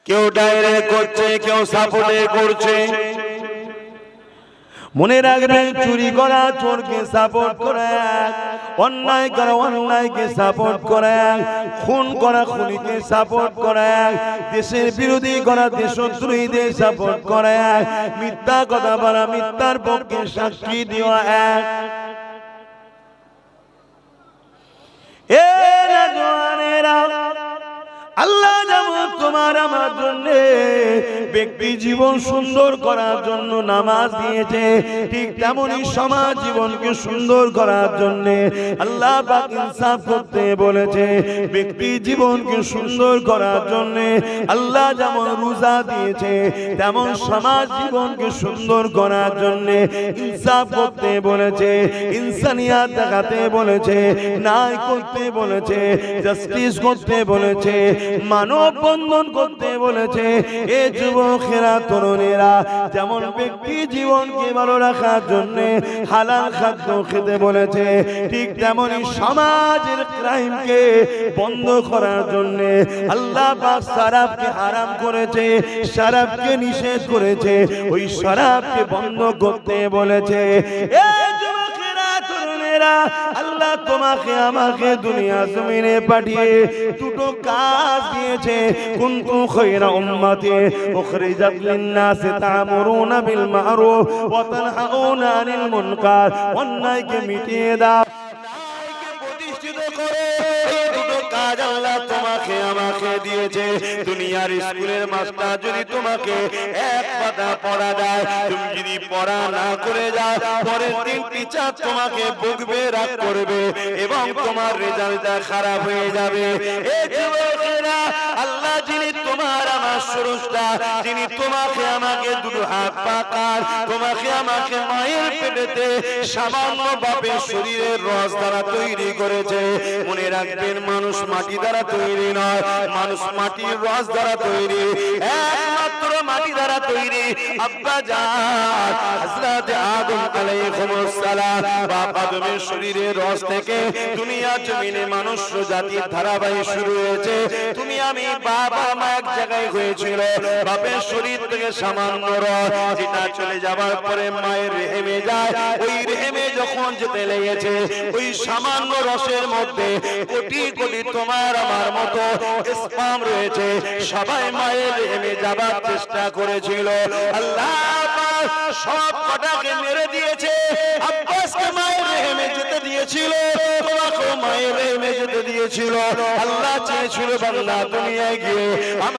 কেউ ডাইরেক্ট করছে, কেউ সাপোর্টে করছে। মনে রাখবেন, চুরি করা চোরকে সাপোর্ট করে, অন্যায় করা অন্যায়কে সাপোর্ট করে, খুন করা খুনিকে সাপোর্ট করে, দেশের বিরোধী করা দেশদ্রোহীদের সাপোর্ট করে, মিথ্যা কথা বলা মিথ্যার পক্ষে সাক্ষী দেওয়া এক। এ নওজওয়ানেরা, আল্লাহ যেমন তোমার আমার জন্য ব্যক্তি জীবন সুন্দর করার জন্য নামাজ দিয়েছে, ঠিক তেমনি সমাজ জীবনকে সুন্দর করার জন্য আল্লাহ পাক ইনসাফ করতে বলেছে। ব্যক্তি জীবনকে সুন্দর করার জন্য আল্লাহ যেমন রোজা দিয়েছে, তেমন সমাজ জীবনকে সুন্দর করার জন্য ইনসাফ করতে বলেছে, ইনসানিয়াত দেখাতে বলেছে, ন্যায় করতে বলেছে, জাস্টিস করতে বলেছে, মানব বন্ধন করতে বলেছে। এ যুবকেরা তরুণেরা, যেমন ব্যক্তি জীবনকে ভালো রাখার জন্য হালাল খাদ্য খেতে বলেছে, ঠিক তেমনি সমাজের ক্রাইমকে বন্ধ করার জন্য আল্লাহ পাক শরাবকে হারাম করেছে, শরাবকে নিষেধ করেছে, ওই শরাবকে বন্ধ করতে বলেছে। এ যুবকেরা তরুণেরা, আল্লাহ তোমাকে আমাকে দুনিয়া জমিনে পাঠিয়ে দুটো কাজ দিয়েছে। কুনতুম খায়রা উম্মতি উখরিজাত লিন-নাসি তা'মুরুনা বিল মা'রুফ ওয়া তানহাউনা আনিল মুনকার। অন্যায়কে মিটিয়ে দাও, ন্যায়কে প্রতিষ্ঠিত করো। এই দুটো কাজ আল্লাহ তোমাকে আমাকে দিয়েছে। দুনিয়ার স্কুলের মাস্টার যদি তোমাকে এক পাতা পড়া দেয়, তুমি যদি পড়া না করে যাও, পরের দিন টিচার তোমাকে বকবে, রাগ করবে এবং তোমার রেজাল্টটা খারাপ হয়ে যাবে। এই যুবকেরা, আল্লাহ যিনি তোমার আমার স্রষ্টা, যিনি তোমাকে আমাকে দুটো হাত পাকার, তোমাকে আমাকে মায়ের পেটেতে সামান্য বাপের শরীরের রস দ্বারা তৈরি করেছে। মনে রাখবেন, মানুষ মাটি দ্বারা তৈরি নয়, মানুষ মাটির রস দ্বারা তৈরি, একমাত্র মাটি দ্বারা তৈরি। আব্বা জান হযরত আদম আলাইহিস সালাম, বাপ আদমের শরীরের রস থেকে দুনিয়া জমিনে মানুষ জাতির ধারাবাহিক শুরু হয়েছে। তুমি আমি বাবা মা এক জায়গায় হয়েছিল, বাপের শরীর থেকে সামান্য রস যেটা চলে যাবার পরে মায়ের রেহেমে যায়, ওই রেহেমে যখন যেতে লেগেছে, ওই সামান্য রসের মধ্যে কোটি কোটি তোমার আমার মতো স্পাম রয়েছে। সবাই মায়ের রেহেমে যাবার চেষ্টা করেছিল, আল্লাহ পাক সব কটাকে মেরে দিয়েছে। আব্বাসকে মায়ের রেহেমে যেতে দিয়েছিল, তোমাকে মায়ের রেহেমে যেতে দিয়েছিল। আল্লাহ চেয়েছিল, বান্দা দুনিয়ায় গিয়ে